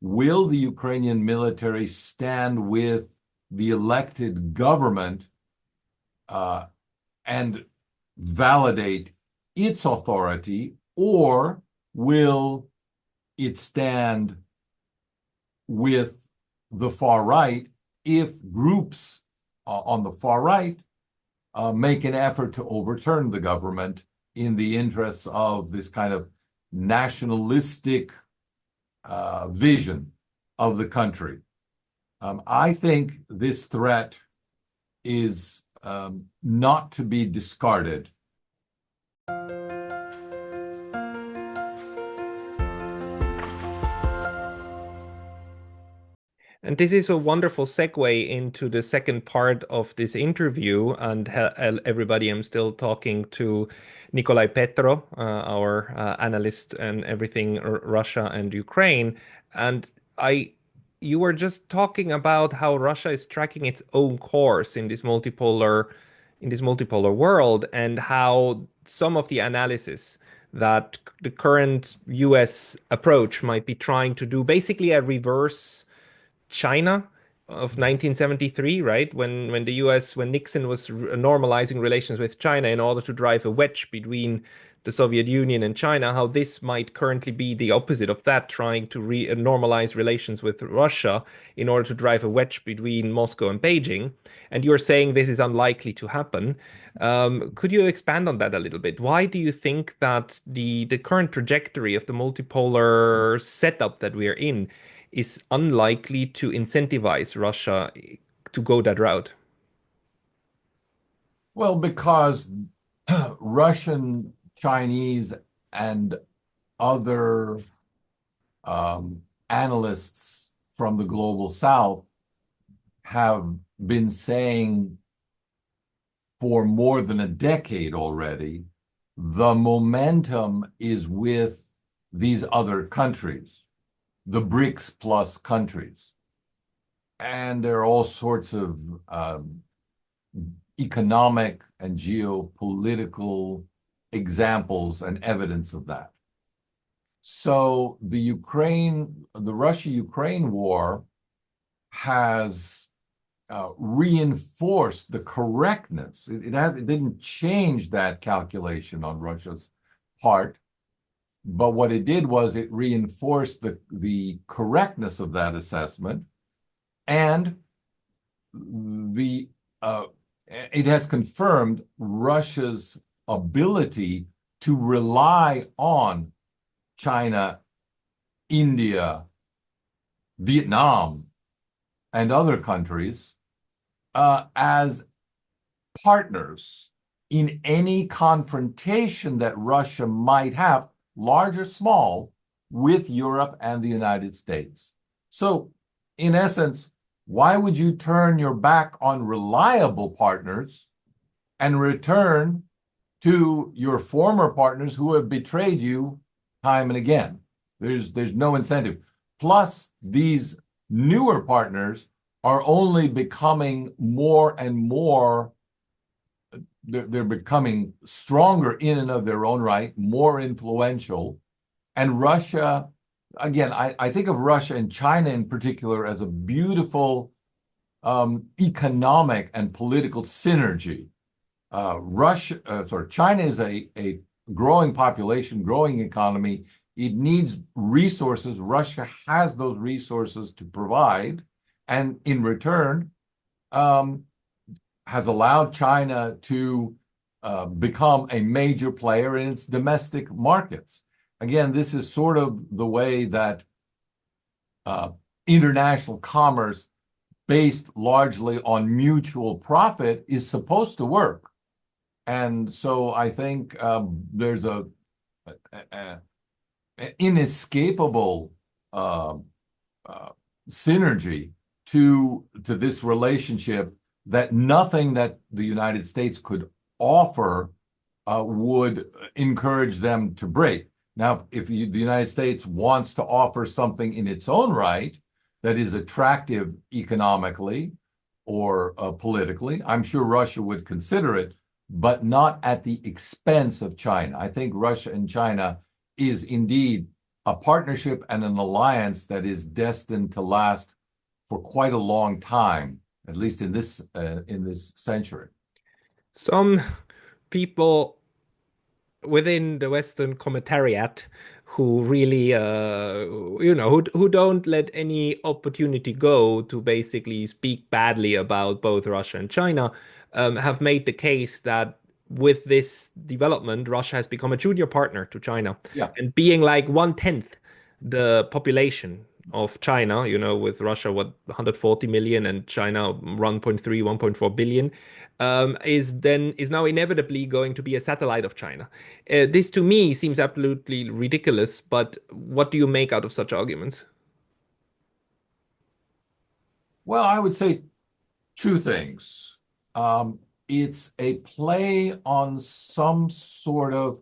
will the Ukrainian military stand with the elected government and validate its authority, or will it stand with the far right if groups on the far right make an effort to overturn the government in the interests of this kind of nationalistic vision of the country? I think this threat is not to be discarded. And this is a wonderful segue into the second part of this interview. And everybody, I'm still talking to Nicolai Petro, our analyst and everything Russia and Ukraine. And I, you were just talking about how Russia is tracking its own course in this multipolar world, and how some of the analysis that the current US approach might be trying to do basically a reverse China of 1973, right? When the US, when Nixon was normalizing relations with China in order to drive a wedge between the Soviet Union and China, how this might currently be the opposite of that, trying to normalize relations with Russia in order to drive a wedge between Moscow and Beijing. And you're saying this is unlikely to happen. Could you expand on that a little bit? Why do you think that the current trajectory of the multipolar setup that we're in is unlikely to incentivize Russia to go that route? Well, because Russian, Chinese, and other analysts from the global south have been saying for more than a decade already, the momentum is with these other countries, the BRICS plus countries. And there are all sorts of economic and geopolitical examples and evidence of that. So the Russia-Ukraine war has reinforced the correctness. It didn't change that calculation on Russia's part, but what it did was it reinforced the correctness of that assessment, and it has confirmed Russia's ability to rely on China, India, Vietnam, and other countries as partners in any confrontation that Russia might have, large or small, with Europe and the United States. So, in essence, why would you turn your back on reliable partners and return to your former partners who have betrayed you time and again? There's no incentive. Plus, these newer partners are only becoming more and more, they're becoming stronger in and of their own right, more influential. And Russia, again, I think of Russia and China in particular as a beautiful economic and political synergy. China is a growing population, growing economy. It needs resources. Russia has those resources to provide, and in return, has allowed China to become a major player in its domestic markets. Again, this is sort of the way that international commerce based largely on mutual profit is supposed to work. And so I think there's an inescapable synergy to this relationship that nothing that the United States could offer would encourage them to break. Now, if the United States wants to offer something in its own right that is attractive economically or politically, I'm sure Russia would consider it, but not at the expense of China. I think Russia and China is indeed a partnership and an alliance that is destined to last for quite a long time, at least in this century. Some people within the Western commentariat who really, who don't let any opportunity go to basically speak badly about both Russia and China, have made the case that with this development, Russia has become a junior partner to China, Yeah. and being like 1/10 the population of China, with Russia, what, 140 million and China 1.3, 1.4 billion, is now inevitably going to be a satellite of China. This to me seems absolutely ridiculous, but what do you make out of such arguments? Well, I would say two things. It's a play on some sort of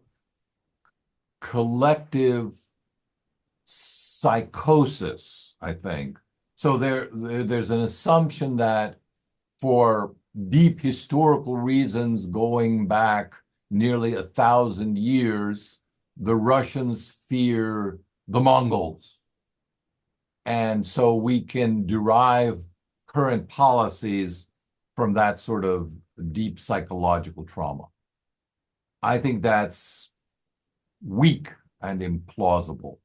collective psychosis, I think. So there's an assumption that for deep historical reasons going back nearly 1,000 years, the Russians fear the Mongols. And so we can derive current policies from that sort of deep psychological trauma. I think that's weak and implausible.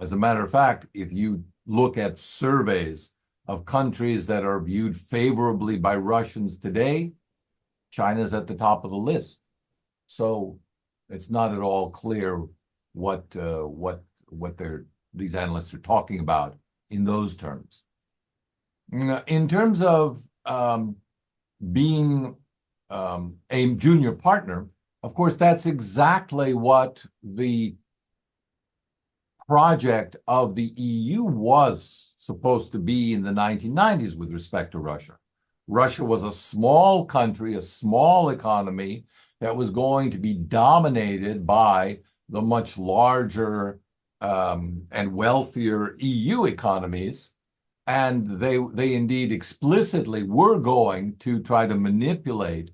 As a matter of fact, if you look at surveys of countries that are viewed favorably by Russians today, China's at the top of the list. So it's not at all clear what these analysts are talking about in those terms. In terms of being a junior partner, of course, that's exactly what the project of the EU was supposed to be in the 1990s with respect to Russia. Russia was a small country, a small economy that was going to be dominated by the much larger and wealthier EU economies. And they indeed explicitly were going to try to manipulate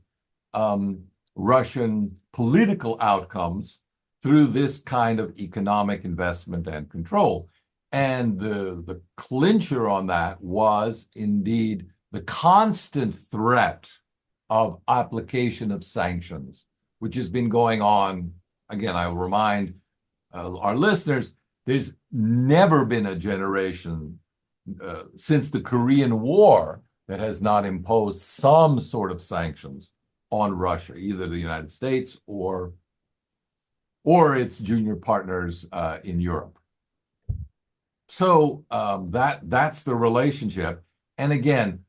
Russian political outcomes through this kind of economic investment and control. And the clincher on that was indeed the constant threat of application of sanctions, which has been going on. Again, I will remind our listeners, there's never been a generation since the Korean War that has not imposed some sort of sanctions on Russia, either the United States or its junior partners in Europe. So that's the relationship. And again,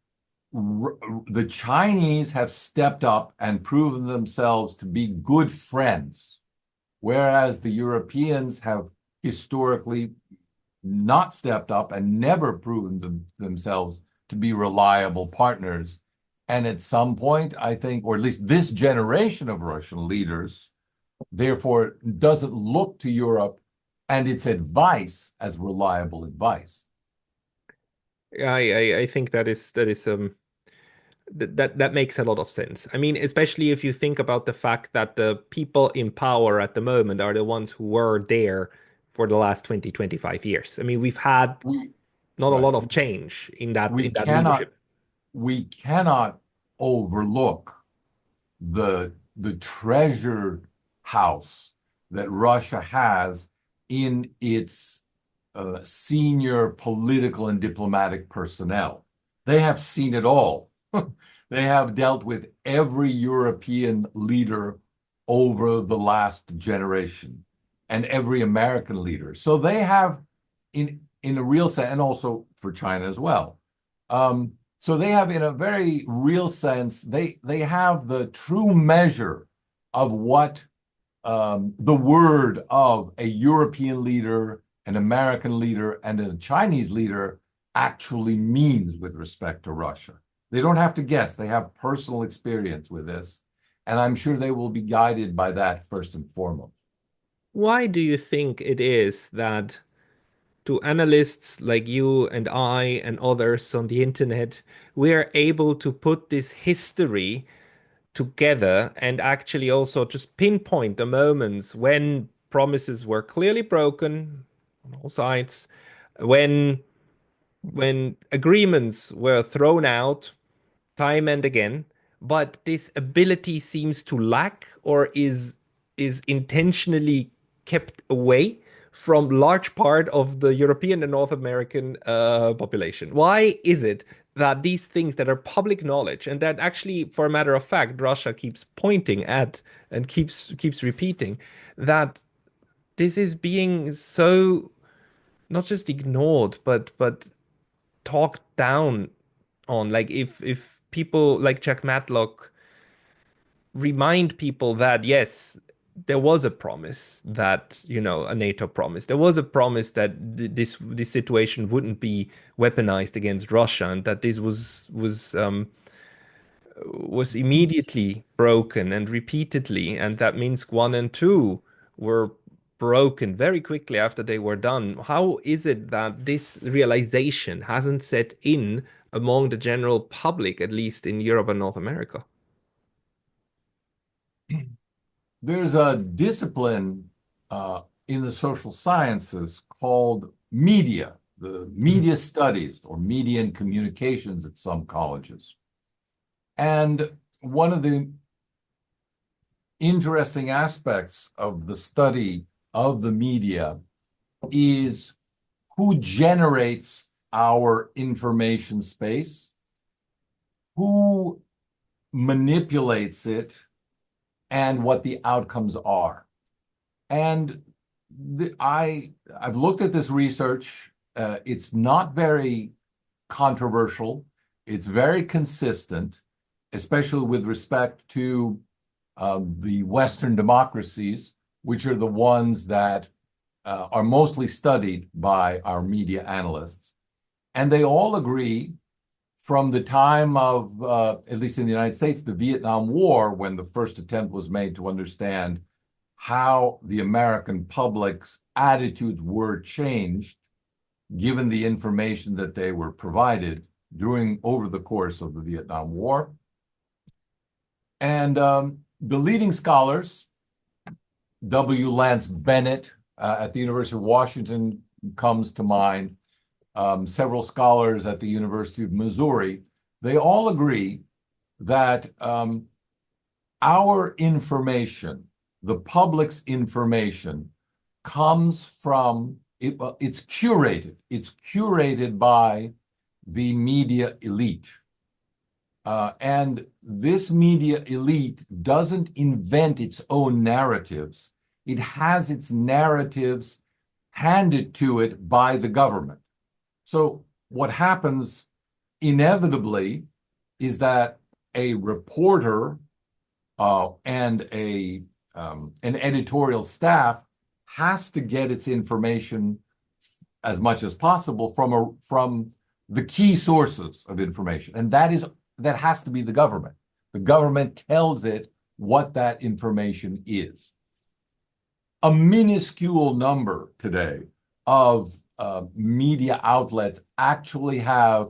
the Chinese have stepped up and proven themselves to be good friends, whereas the Europeans have historically not stepped up and never proven themselves to be reliable partners. And at some point, I think, or at least this generation of Russian leaders, therefore, doesn't look to Europe and its advice as reliable advice. I think that makes a lot of sense. I mean, especially if you think about the fact that the people in power at the moment are the ones who were there for the last 20, 25 years. I mean, we've had not a Right. lot of change in that We leadership. cannot overlook the treasure house that Russia has in its senior political and diplomatic personnel. They have seen it all. They have dealt with every European leader over the last generation and every American leader. So they have, in a real sense, and also for China as well. So they have, in a very real sense, they have the true measure of what the word of a European leader, an American leader, and a Chinese leader actually means with respect to Russia. They don't have to guess. They have personal experience with this. And I'm sure they will be guided by that first and foremost. Why do you think it is that to analysts like you and I and others on the internet, we are able to put this history together and actually also just pinpoint the moments when promises were clearly broken, on all sides. When agreements were thrown out time and again, but this ability seems to lack or is intentionally kept away from large part of the European and North American population. Why is it that these things that are public knowledge and that actually, for a matter of fact, Russia keeps pointing at and keeps repeating that this is being so not just ignored, but talked down on? Like if people like Jack Matlock remind people that yes, there was a promise that, you know, a NATO promise. There was a promise that this situation wouldn't be weaponized against Russia, and that this was immediately broken and repeatedly, and that Minsk 1 and 2 were broken very quickly after they were done. How is it that this realization hasn't set in among the general public, at least in Europe and North America? There's a discipline in the social sciences called media, the media studies or media and communications at some colleges. And one of the interesting aspects of the study of the media is who generates our information space, who manipulates it, and what the outcomes are. And I've looked at this research. It's not very controversial. It's very consistent, especially with respect to the Western democracies, which are the ones that are mostly studied by our media analysts. And they all agree from the time of, at least in the United States, the Vietnam War, when the first attempt was made to understand how the American public's attitudes were changed, given the information that they were provided over the course of the Vietnam War. And the leading scholars, W. Lance Bennett at the University of Washington comes to mind, several scholars at the University of Missouri, they all agree that our information, the public's information, comes from, it's curated. It's curated by the media elite. And this media elite doesn't invent its own narratives. It has its narratives handed to it by the government. So what happens inevitably is that a reporter and an editorial staff has to get its information as much as possible from the key sources of information, and that has to be the government. The government tells it what that information is. A minuscule number today of media outlets actually have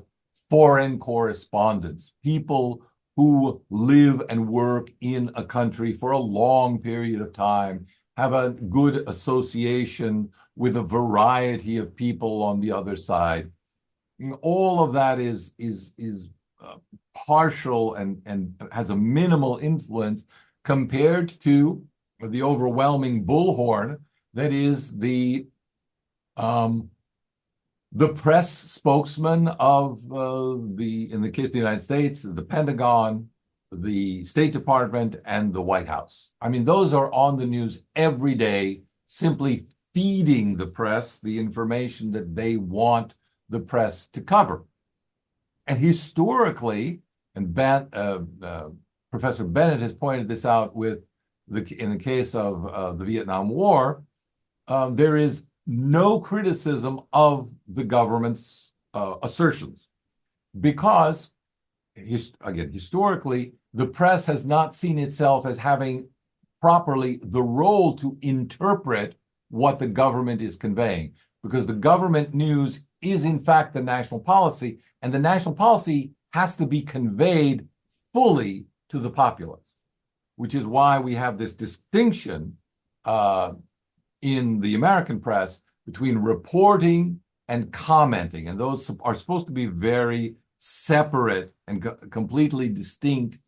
foreign correspondents, people who live and work in a country for a long period of time, have a good association with a variety of people on the other side. All of that is partial and has a minimal influence compared to the overwhelming bullhorn that is the press spokesman of in the case of the United States, the Pentagon, the State Department, and the White House. I mean, those are on the news every day, simply feeding the press the information that they want the press to cover. And historically, and Professor Bennett has pointed this out in the case of the Vietnam War, there is no criticism of the government's assertions because, again, historically, the press has not seen itself as having properly the role to interpret what the government is conveying, because the government news is in fact the national policy, and the national policy has to be conveyed fully to the populace, which is why we have this distinction in the American press between reporting and commenting. And those are supposed to be very separate and completely distinct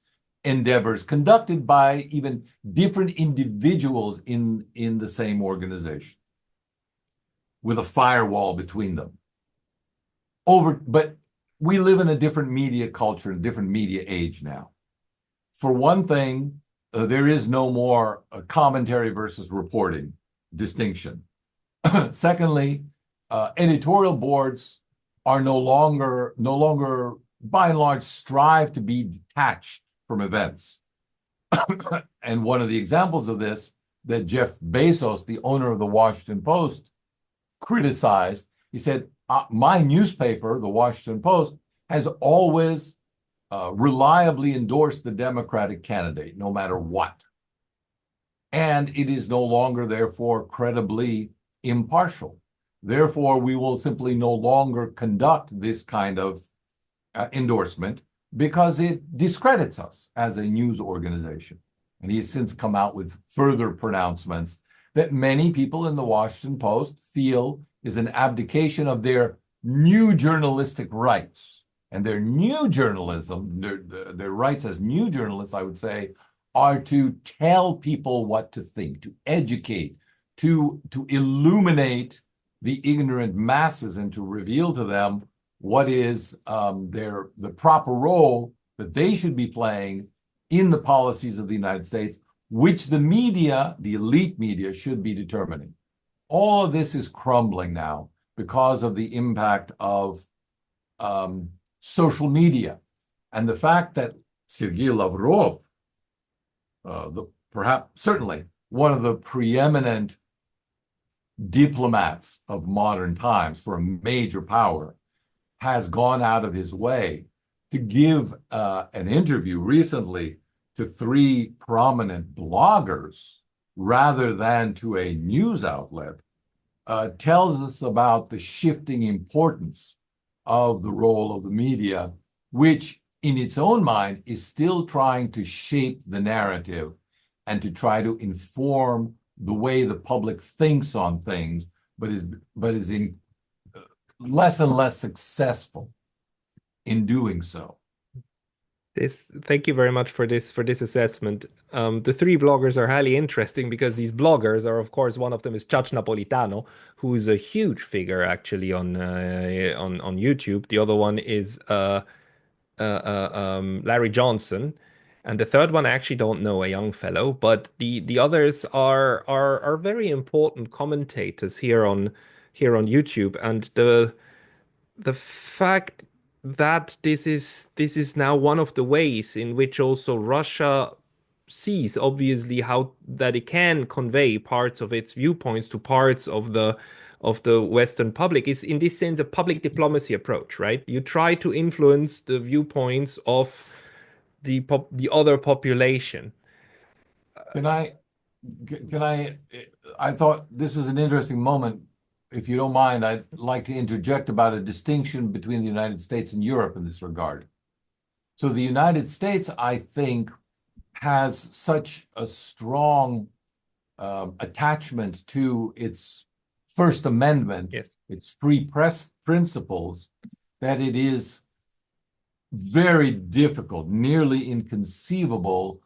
endeavors conducted by even different individuals in the same organization with a firewall between them. But we live in a different media culture, a different media age now. For one thing, there is no more commentary versus reporting distinction. Secondly, editorial boards are no longer, by and large, strive to be detached from events. And one of the examples of this that Jeff Bezos, the owner of the Washington Post, criticized, he said, my newspaper, the Washington Post, has always reliably endorsed the Democratic candidate, no matter what. And it is no longer, therefore, credibly impartial. Therefore, we will simply no longer conduct this kind of endorsement because it discredits us as a news organization. And he has since come out with further pronouncements that many people in the Washington Post feel is an abdication of their new journalistic rights. And their new journalism, their rights as new journalists, I would say, are to tell people what to think, to educate, to illuminate the ignorant masses and to reveal to them what is the proper role that they should be playing in the policies of the United States, which the media, the elite media, should be determining. All of this is crumbling now because of the impact of social media and the fact that Sergei Lavrov, perhaps certainly one of the preeminent diplomats of modern times for a major power, has gone out of his way to give an interview recently to 3 prominent bloggers rather than to a news outlet, tells us about the shifting importance of the role of the media, which in its own mind is still trying to shape the narrative and to try to inform the way the public thinks on things, but is in less and less successful in doing so. Thank you very much for this assessment. The 3 bloggers are highly interesting because these bloggers are, of course, one of them is Chach Napolitano, who is a huge figure actually on YouTube. The other one is Larry Johnson, and the third one I actually don't know, a young fellow. But the others are very important commentators here on YouTube, and the fact that this is now one of the ways in which also Russia sees obviously how that it can convey parts of its viewpoints to parts of the Western public is in this sense a public diplomacy approach, right? You try to influence the viewpoints of the other population. Can I thought this is an interesting moment. If you don't mind, I'd like to interject about a distinction between the United States and Europe in this regard. So the United States, I think, has such a strong attachment to its First Amendment, Yes, its free press principles, that it is very difficult, nearly inconceivable,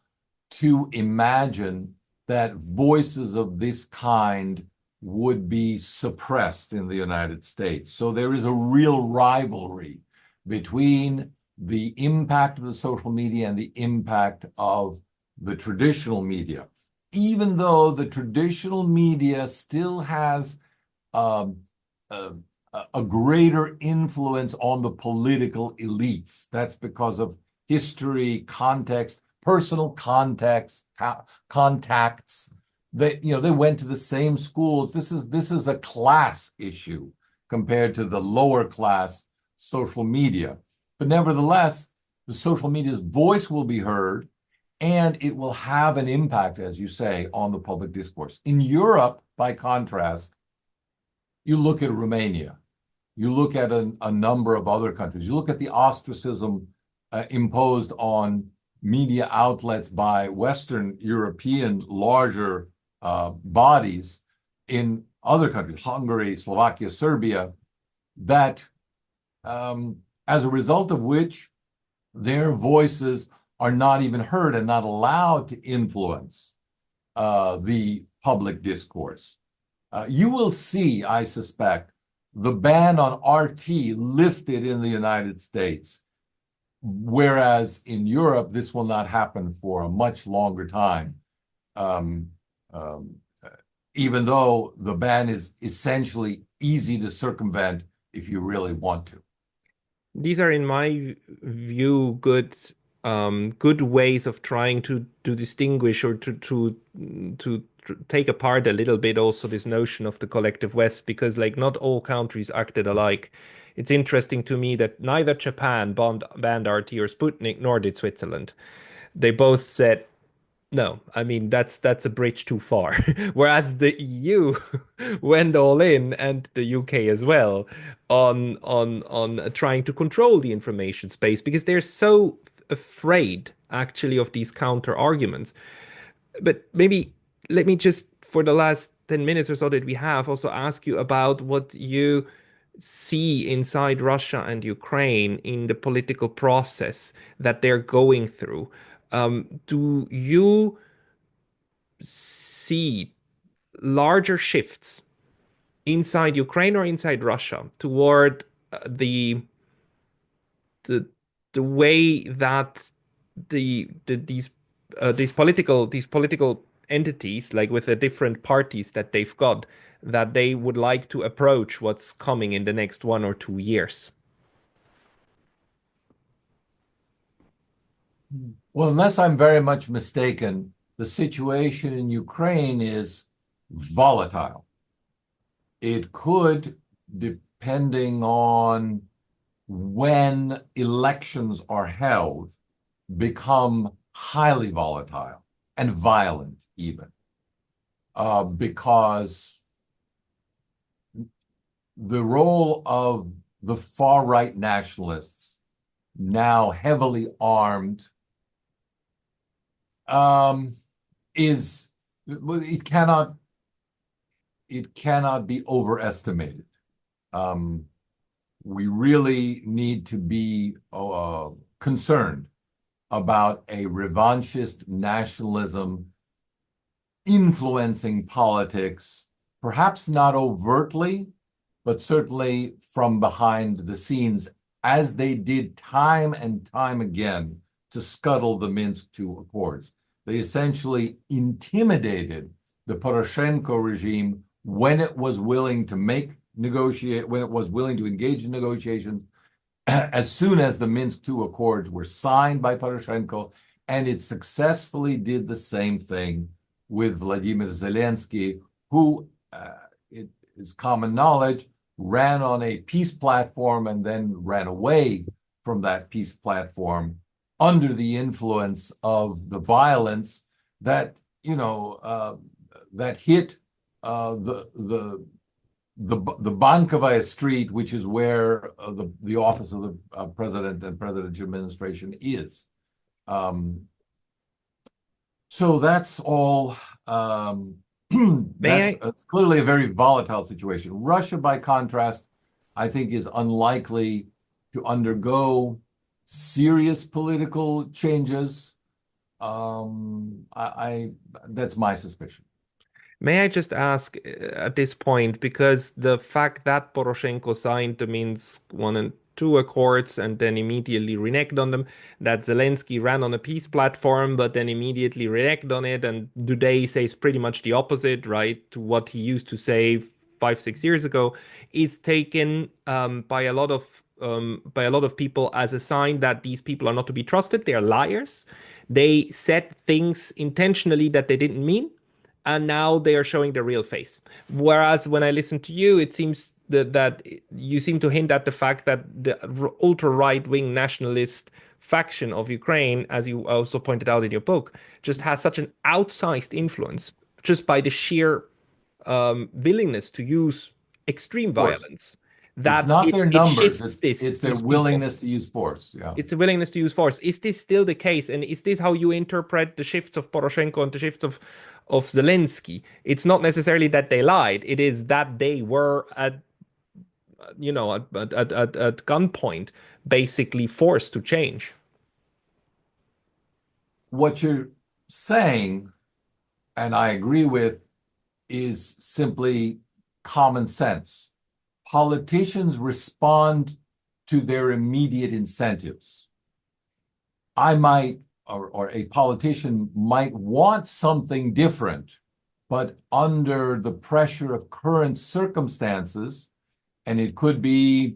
to imagine that voices of this kind would be suppressed in the United States. So there is a real rivalry between the impact of the social media and the impact of the traditional media, even though the traditional media still has a greater influence on the political elites. That's because of history, context, personal context, contacts. They went to the same schools. This is a class issue compared to the lower class social media. But nevertheless, the social media's voice will be heard, and it will have an impact, as you say, on the public discourse. In Europe, by contrast, you look at Romania, you look at a number of other countries, you look at the ostracism imposed on media outlets by Western European larger bodies in other countries, Hungary, Slovakia, Serbia, that as a result of which their voices are not even heard and not allowed to influence the public discourse. You will see, I suspect, the ban on RT lifted in the United States, whereas in Europe, this will not happen for a much longer time, um, um, even though the ban is essentially easy to circumvent if you really want to. These are, in my view, good ways of trying to distinguish or to take apart a little bit also this notion of the collective West, because like not all countries acted alike. It's interesting to me that neither Japan banned RT or Sputnik, nor did Switzerland. They both said no, I mean that's a bridge too far. Whereas the EU went all in, and the UK as well, on trying to control the information space because they're so afraid actually of these counter arguments. But maybe let me just, for the last 10 minutes or so that we have, also ask you about what you see inside Russia and Ukraine in the political process that they're going through. Do you see larger shifts inside Ukraine or inside Russia toward the the the way that these political entities, like with the different parties that they've got, that they would like to approach what's coming in the next 1 or 2 years? Well, unless I'm very much mistaken, the situation in Ukraine is volatile. It could, depending on when elections are held, become highly volatile and violent even, because the role of the far-right nationalists, now heavily armed, is it cannot be overestimated. We really need to be concerned about a revanchist nationalism influencing politics, perhaps not overtly, but certainly from behind the scenes, as they did time and time again to scuttle the Minsk II Accords. They essentially intimidated the Poroshenko regime when it was willing to when it was willing to engage in negotiations, as soon as the Minsk II Accords were signed by Poroshenko, and it successfully did the same thing with Vladimir Zelensky, who, it is common knowledge, ran on a peace platform and then ran away from that peace platform under the influence of the violence that that hit the Bankovaya Street, which is where the office of the president and presidential administration is. So that's all. It's clearly a very volatile situation. Russia, by contrast, I think is unlikely to undergo serious political changes. That's my suspicion. May I just ask at this point, because the fact that Poroshenko signed the Minsk I and II Accords and then immediately reneged on them, that Zelensky ran on a peace platform but then immediately reneged on it, and today says pretty much the opposite, right, to what he used to say 5, 6 years ago, is taken by a lot of people as a sign that these people are not to be trusted. They are liars. They said things intentionally that they didn't mean, and now they are showing their real face. Whereas when I listen to you, it seems that you seem to hint at the fact that the ultra right-wing nationalist faction of Ukraine, as you also pointed out in your book, just has such an outsized influence just by the sheer willingness to use extreme violence, It's that not their it numbers, shifts it's their these people. willingness to use force. Yeah. It's a willingness to use force. Is this still the case? And is this how you interpret the shifts of Poroshenko and the shifts of Zelensky? It's not necessarily that they lied. It is that they were at at gunpoint, basically forced to change. What you're saying, and I agree with, is simply common sense. Politicians respond to their immediate incentives. I might, or a politician might want something different, but under the pressure of current circumstances, and it could be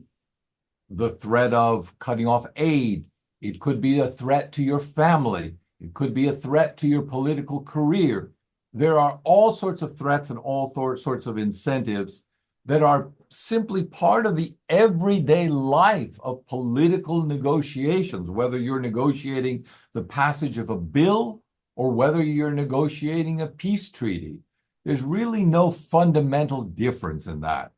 the threat of cutting off aid, it could be a threat to your family, it could be a threat to your political career. There are all sorts of threats and all sorts of incentives that are simply part of the everyday life of political negotiations, whether you're negotiating the passage of a bill or whether you're negotiating a peace treaty. There's really no fundamental difference in that.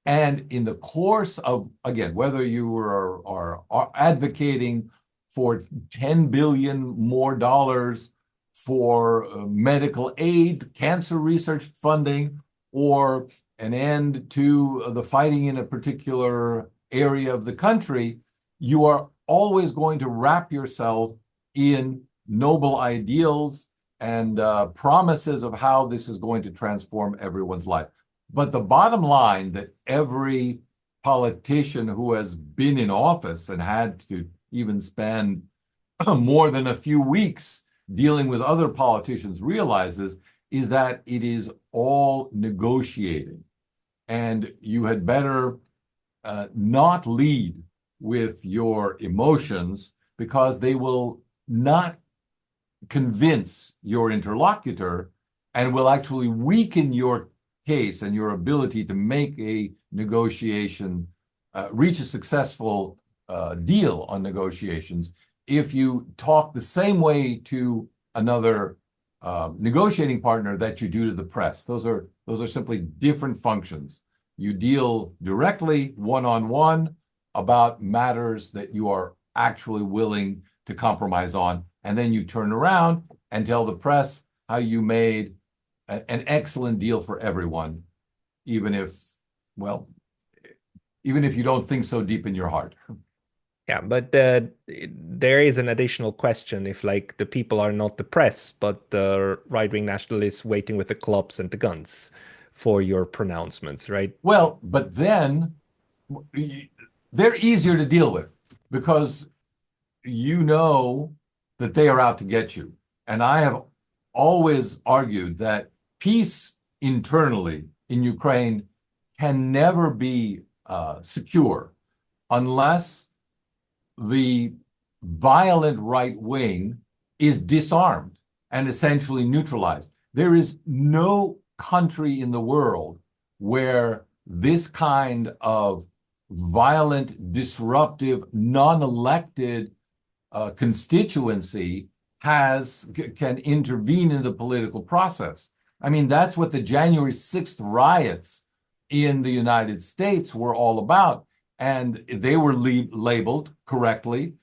And in the course of, again, whether you are advocating for 10 billion more dollars for medical aid, cancer research funding, or an end to the fighting in a particular area of the country, you are always going to wrap yourself in noble ideals and promises of how this is going to transform everyone's life. But the bottom line that every politician who has been in office and had to even spend more than a few weeks dealing with other politicians realizes is that it is all negotiating. And you had better not lead with your emotions because they will not convince your interlocutor and will actually weaken your case and your ability to make a negotiation, reach a successful deal on negotiations if you talk the same way to another negotiating partner that you do to the press. Those are simply different functions. You deal directly one-on-one about matters that you are actually willing to compromise on, and then you turn around and tell the press how you made an excellent deal for everyone, even if you don't think so deep in your heart. Yeah, but there is an additional question if, like, the people are not the press, but the right-wing nationalists waiting with the clubs and the guns for your pronouncements, right? Well, but then they're easier to deal with because you know that they are out to get you. And I have always argued that peace internally in Ukraine can never be secure unless the violent right wing is disarmed and essentially neutralized. There is no country in the world where this kind of violent, disruptive, non-elected constituency can intervene in the political process. I mean, that's what the January 6th riots in the United States were all about. And they were labeled correctly,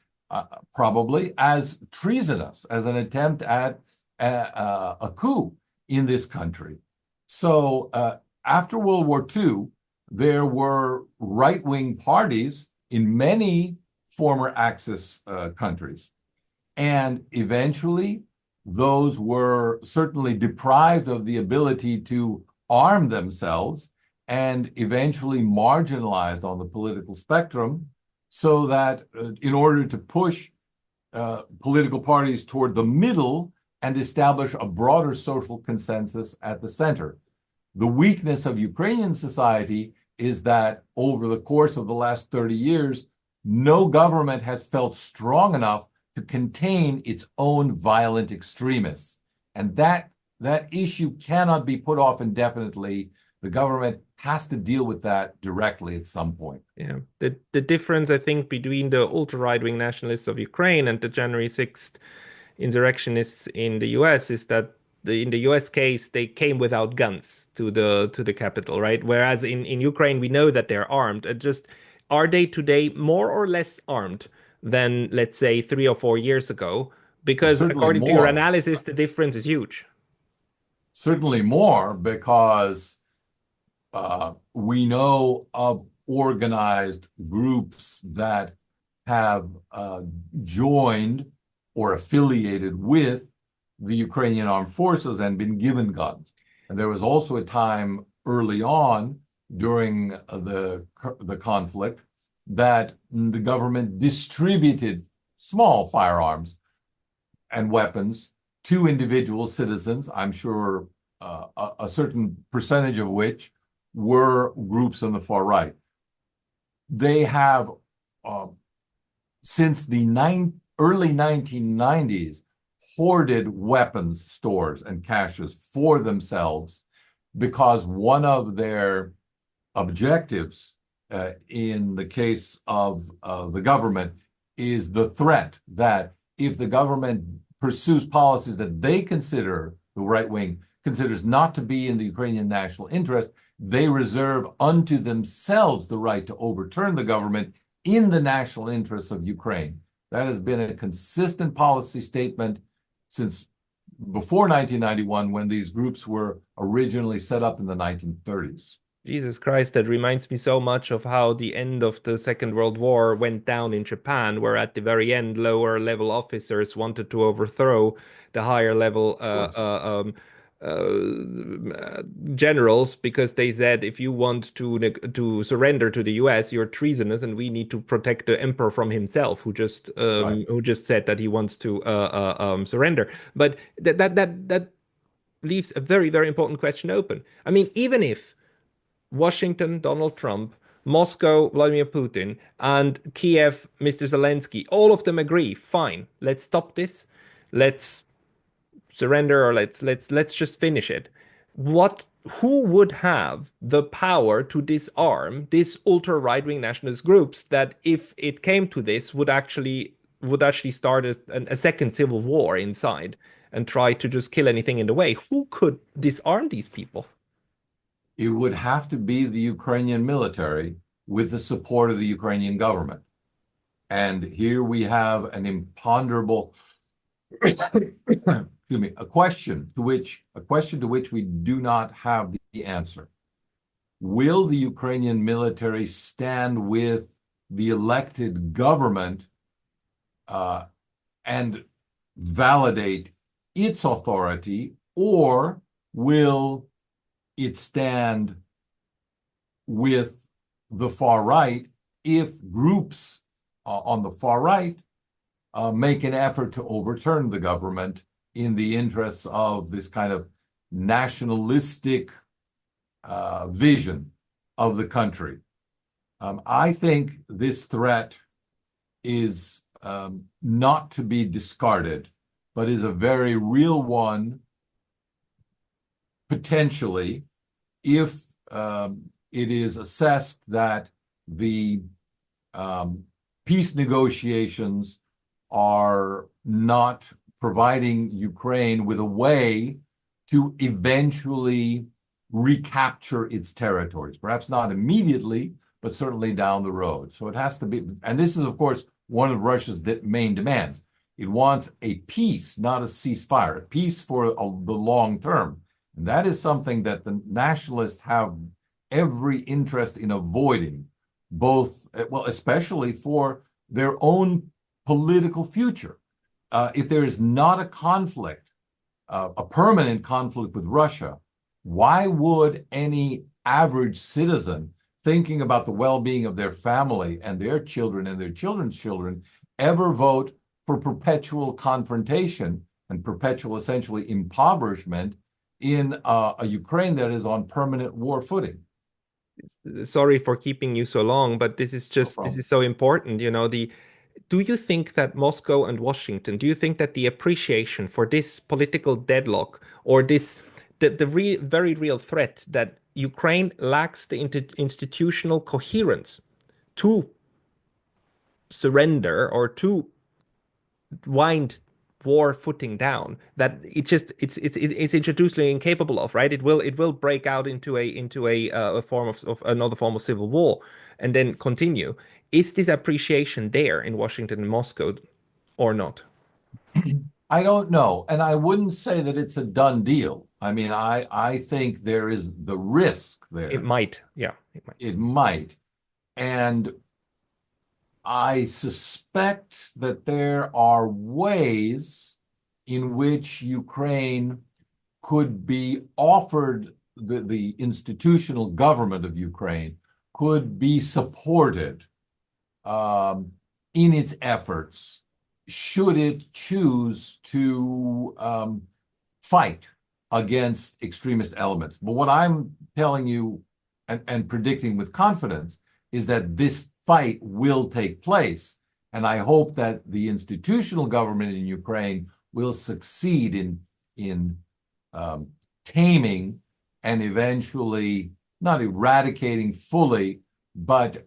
probably, as treasonous, as an attempt at a coup in this country. So after World War II, there were right-wing parties in many former Axis countries. And eventually, those were certainly deprived of the ability to arm themselves and eventually marginalized on the political spectrum, so that in order to push political parties toward the middle and establish a broader social consensus at the center. The weakness of Ukrainian society is that over the course of the last 30 years, no government has felt strong enough to contain its own violent extremists. And that issue cannot be put off indefinitely. The government has to deal with that directly at some point. Yeah. The difference, I think, between the ultra right-wing nationalists of Ukraine and the January 6th insurrectionists in the US is that in the US case, they came without guns to the capital, right? Whereas in Ukraine, we know that they're armed. Just are they today more or less armed than, let's say, 3 or 4 years ago? Well, Because certainly according to your more. analysis, the difference is huge. Certainly more because we know of organized groups that have joined or affiliated with the Ukrainian armed forces and been given guns. And there was also a time early on during the conflict that the government distributed small firearms and weapons to individual citizens. I'm sure a certain percentage of which were groups on the far right. They have, uh, since the early 1990s, hoarded weapons stores and caches for themselves because one of their objectives, in the case of the government, is the threat that if the government pursues policies that they consider, the right wing considers not to be in the Ukrainian national interest, they reserve unto themselves the right to overturn the government in the national interests of Ukraine. That has been a consistent policy statement since before 1991, when these groups were originally set up in the 1930s. Jesus Christ, that reminds me so much of how the end of the Second World War went down in Japan, where at the very end, lower level officers wanted to overthrow the higher level Sure. generals because they said, if you want to surrender to the US, you're treasonous, and we need to protect the emperor from himself, Right. who just said that he wants to surrender. But that leaves a very, very important question open. I mean, even if Washington, Donald Trump, Moscow, Vladimir Putin, and Kiev, Mr. Zelensky, all of them agree, fine, let's stop this. Let's surrender, or let's just finish it. Who would have the power to disarm these ultra right-wing nationalist groups that, if it came to this, would actually start a second civil war inside and try to just kill anything in the way? Who could disarm these people? It would have to be the Ukrainian military with the support of the Ukrainian government. And here we have an imponderable, excuse me, a question to which we do not have the answer. Will the Ukrainian military stand with the elected government and validate its authority, or will it stand with the far right if groups on the far right make an effort to overturn the government in the interests of this kind of nationalistic vision of the country? I think this threat is not to be discarded, but is a very real one, potentially, if it is assessed that the peace negotiations are not providing Ukraine with a way to eventually recapture its territories, perhaps not immediately, but certainly down the road. So it has to be, and this is, of course, one of Russia's main demands. It wants a peace, not a ceasefire, a peace for the long term. And that is something that the nationalists have every interest in avoiding, both, well, especially for their own political future. If there is not a conflict, a permanent conflict with Russia, why would any average citizen thinking about the well-being of their family and their children and their children's children ever vote for perpetual confrontation and perpetual, essentially, impoverishment in a Ukraine that is on permanent war footing? Sorry for keeping you so long, but No this problem. is so important. Do you think that Moscow and Washington, do you think that the appreciation for this political deadlock, or the very real threat that Ukraine lacks the institutional coherence to surrender or to wind war footing down that it's introducedly incapable of, right? It will break out into a form of another form of civil war and then continue. Is this appreciation there in Washington and Moscow or not? I don't know. And I wouldn't say that it's a done deal. I mean, I think there is the risk It there. might, yeah, it might. It might. And I suspect that there are ways in which Ukraine could be offered, the institutional government of Ukraine could be supported um, in its efforts should it choose to fight against extremist elements. But what I'm telling you and predicting with confidence is that this fight will take place. And I hope that the institutional government in Ukraine will succeed in taming and eventually not eradicating fully, but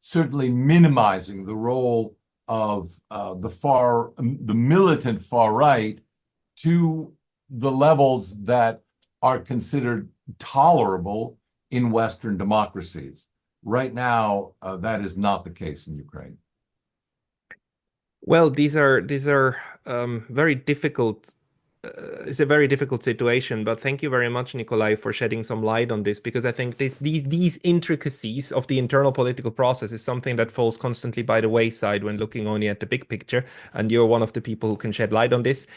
certainly minimizing the role of the militant far right to the levels that are considered tolerable in Western democracies. Right now, that is not the case in Ukraine. Well, these are very difficult. It's a very difficult situation, but thank you very much, Nikolai, for shedding some light on this because I think these intricacies of the internal political process is something that falls constantly by the wayside when looking only at the big picture. And you're one of the people who can shed light on this.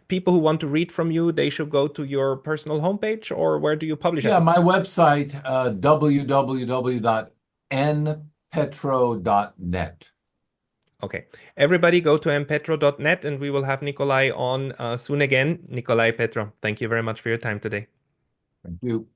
People who want to read from you, they should go to your personal homepage, or where do you publish Yeah, at? my website, www.npetro.net. Okay. Everybody go to mpetro.net and we will have Nikolai on soon again. Nikolai Petro, thank you very much for your time today. Thank you.